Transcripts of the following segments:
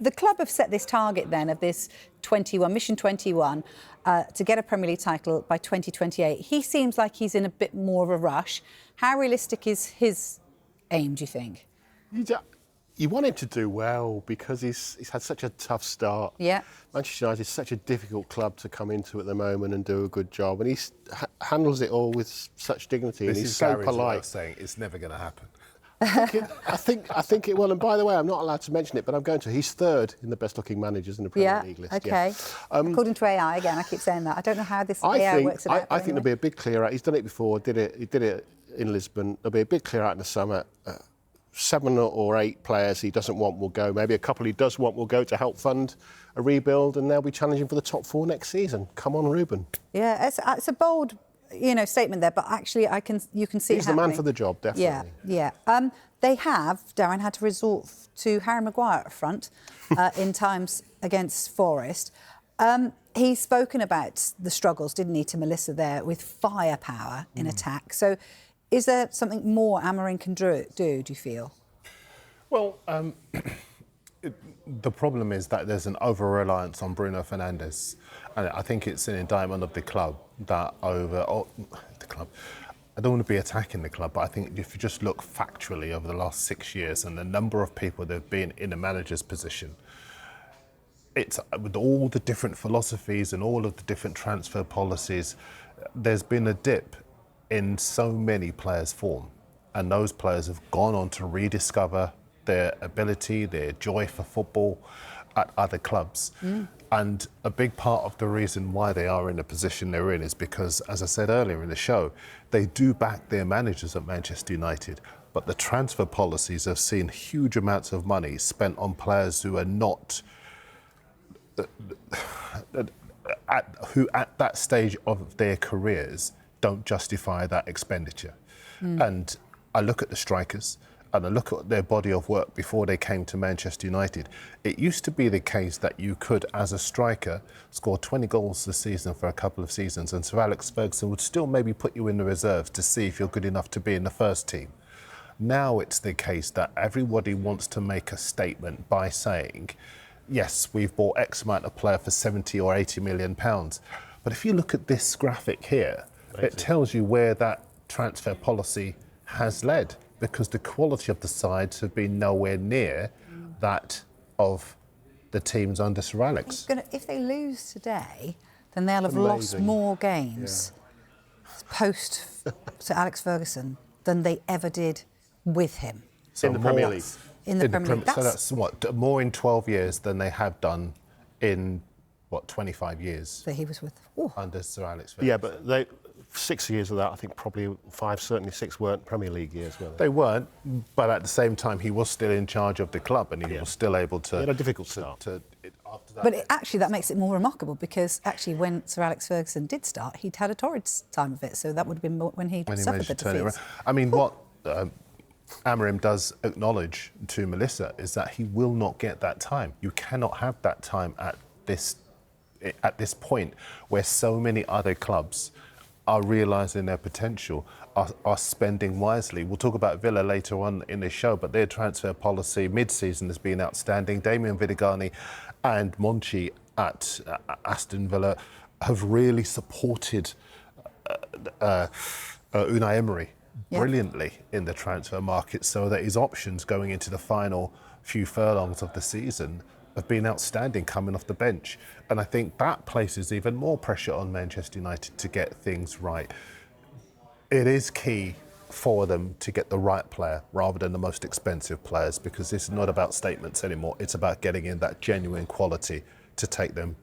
the club have set this target then of this Mission 21, to get a Premier League title by 2028. He seems like he's in a bit more of a rush. How realistic is his aim, do you think? You want him to do well because he's had such a tough start. Yeah. Manchester United is such a difficult club to come into at the moment and do a good job, and he handles it all with such dignity. This and he's is so Gary's polite. way of saying it's never going to happen. I think it will. And by the way, I'm not allowed to mention it, but I'm going to. He's third in the best-looking managers in the Premier League list. Okay. According to AI, again, I keep saying that. I don't know how this AI works it out. I think there'll be a big clear out. He's done it before. He did it in Lisbon. There'll be a big clear out in the summer. 7 or 8 players he doesn't want will go. Maybe a couple he does want will go to help fund a rebuild, and they'll be challenging for the top 4 next season. Come on, Ruben. Yeah, it's a bold, statement there, but actually you can see he's the man for the job, definitely. Yeah. They have, Darren, had to resort to Harry Maguire up front in times against Forest. He's spoken about the struggles, didn't he, to Melissa there with firepower in attack. So is there something more Amorim can do you feel? Well, the problem is that there's an over-reliance on Bruno Fernandes. And I think it's an indictment of the club that I don't want to be attacking the club, but I think if you just look factually over the last 6 years and the number of people that have been in a manager's position, it's with all the different philosophies and all of the different transfer policies, there's been a dip in so many players' form. And those players have gone on to rediscover their ability, their joy for football at other clubs. And a big part of the reason why they are in the position they're in is because, as I said earlier in the show, they do back their managers at Manchester United, but the transfer policies have seen huge amounts of money spent on players who are not, who at that stage of their careers don't justify that expenditure. And I look at the strikers, and I look at their body of work before they came to Manchester United. It used to be the case that you could, as a striker, score 20 goals this season for a couple of seasons, and Sir Alex Ferguson would still maybe put you in the reserves to see if you're good enough to be in the first team. Now it's the case that everybody wants to make a statement by saying, yes, we've bought X amount of player for 70 or 80 million pounds. But if you look at this graphic here, it tells you where that transfer policy has led, because the quality of the sides have been nowhere near that of the teams under Sir Alex. If they lose today, then they'll have lost more games post Sir Alex Ferguson than they ever did with him. So in the Premier League. In the Premier League. So that's what, more in 12 years than they have done in, 25 years that he was with under Sir Alex Ferguson. Yeah, but 6 years of that, I think probably 5, certainly 6 weren't Premier League years, were they? They weren't, but at the same time, he was still in charge of the club, and he was still able to... He had a difficult start. After that. But actually, that makes it more remarkable, because actually, when Sir Alex Ferguson did start, he'd had a torrid time of it, so that would have been when he suffered the defeats. I mean, what Amorim does acknowledge to Melissa is that he will not get that time. You cannot have that time at this point where so many other clubs are realising their potential, are spending wisely. We'll talk about Villa later on in this show, but their transfer policy mid-season has been outstanding. Damien Vidigani and Monchi at Aston Villa have really supported Unai Emery brilliantly in the transfer market, so that his options going into the final few furlongs of the season have been outstanding coming off the bench. And I think that places even more pressure on Manchester United to get things right. It is key for them to get the right player rather than the most expensive players, because it's not about statements anymore. It's about getting in that genuine quality to take them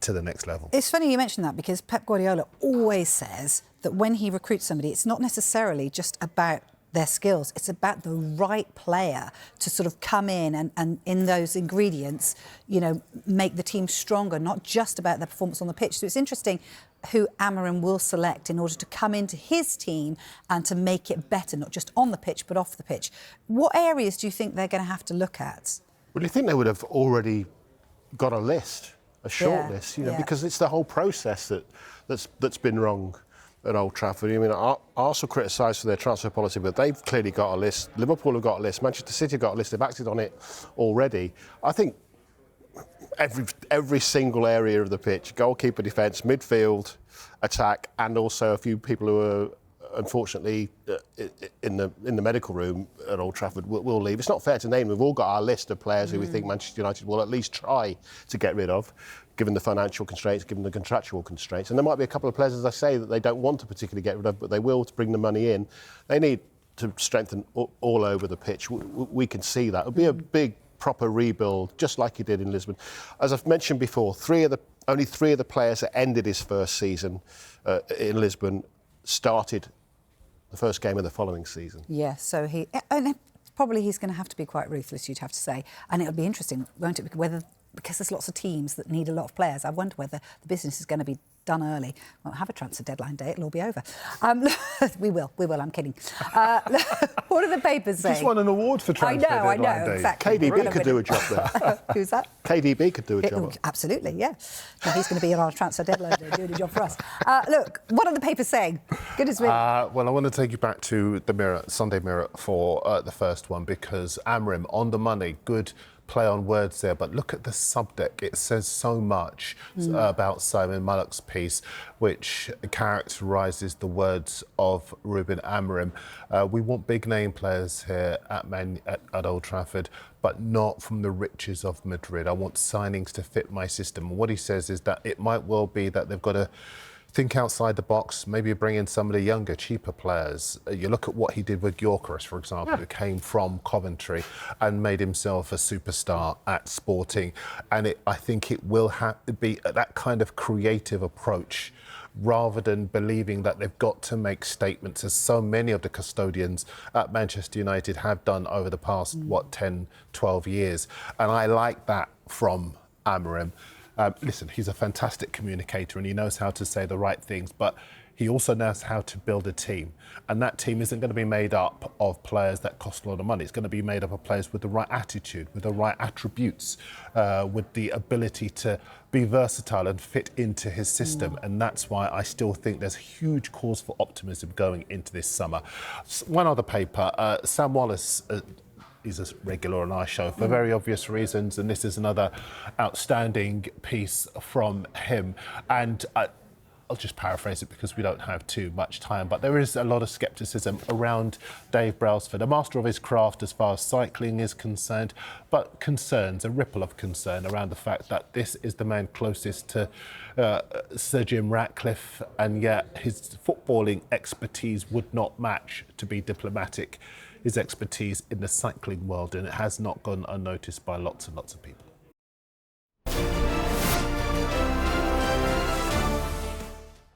to the next level. It's funny you mention that, because Pep Guardiola always says that when he recruits somebody, it's not necessarily just about their skills, it's about the right player to sort of come in and in those ingredients, make the team stronger, not just about their performance on the pitch. So it's interesting who Amorim will select in order to come into his team and to make it better, not just on the pitch, but off the pitch. What areas do you think they're going to have to look at? Well, do you think they would have already got a list, a short list, because it's the whole process that's been wrong at Old Trafford. I mean, Arsenal criticised for their transfer policy, but they've clearly got a list. Liverpool have got a list. Manchester City have got a list. They've acted on it already. I think every single area of the pitch: goalkeeper, defence, midfield, attack, and also a few people who are unfortunately in the medical room at Old Trafford will leave. It's not fair to name. We've all got our list of players who we think Manchester United will at least try to get rid of, given the financial constraints, given the contractual constraints. And there might be a couple of players, as I say, that they don't want to particularly get rid of, but they will to bring the money in. They need to strengthen all over the pitch. We can see that. It'll be a big, proper rebuild, just like he did in Lisbon. As I've mentioned before, only three of the players that ended his first season in Lisbon started the first game of the following season. Yeah, so probably he's going to have to be quite ruthless, you'd have to say. And it'll be interesting, won't it, because there's lots of teams that need a lot of players. I wonder whether the business is going to be done early. We won't have a transfer deadline day, it'll all be over. We will, I'm kidding. What are the papers saying? Just won an award for transfer deadline day. I know, exactly. KDB could do a job there. Who's that? KDB could do a job. Absolutely, yeah. So he's going to be on our transfer deadline day doing a job for us. Look, what are the papers saying? Goodness me. Well, I want to take you back to the Mirror, Sunday Mirror, for the first one, because Amorim, on the money, good play on words there, but look at the subdeck. It says so much about Simon Mallock's piece, which characterises the words of Ruben Amorim. We want big name players here at Old Trafford, but not from the riches of Madrid. I want signings to fit my system. And what he says is that it might well be that they've got to think outside the box, maybe bring in some of the younger, cheaper players. You look at what he did with Gyökeres, for example, who came from Coventry and made himself a superstar at Sporting. And I think it will be that kind of creative approach, rather than believing that they've got to make statements, as so many of the custodians at Manchester United have done over the past, 10, 12 years. And I like that from Amorim. Listen, he's a fantastic communicator and he knows how to say the right things, but he also knows how to build a team. And that team isn't going to be made up of players that cost a lot of money. It's going to be made up of players with the right attitude, with the right attributes, with the ability to be versatile and fit into his system. And that's why I still think there's huge cause for optimism going into this summer. One other paper, Sam Wallace, he's a regular on our show for very obvious reasons, and this is another outstanding piece from him. And I'll just paraphrase it because we don't have too much time, but there is a lot of scepticism around Dave Brailsford, a master of his craft as far as cycling is concerned, but concerns, a ripple of concern around the fact that this is the man closest to Sir Jim Ratcliffe, and yet his footballing expertise would not match, to be diplomatic, his expertise in the cycling world, and it has not gone unnoticed by lots and lots of people.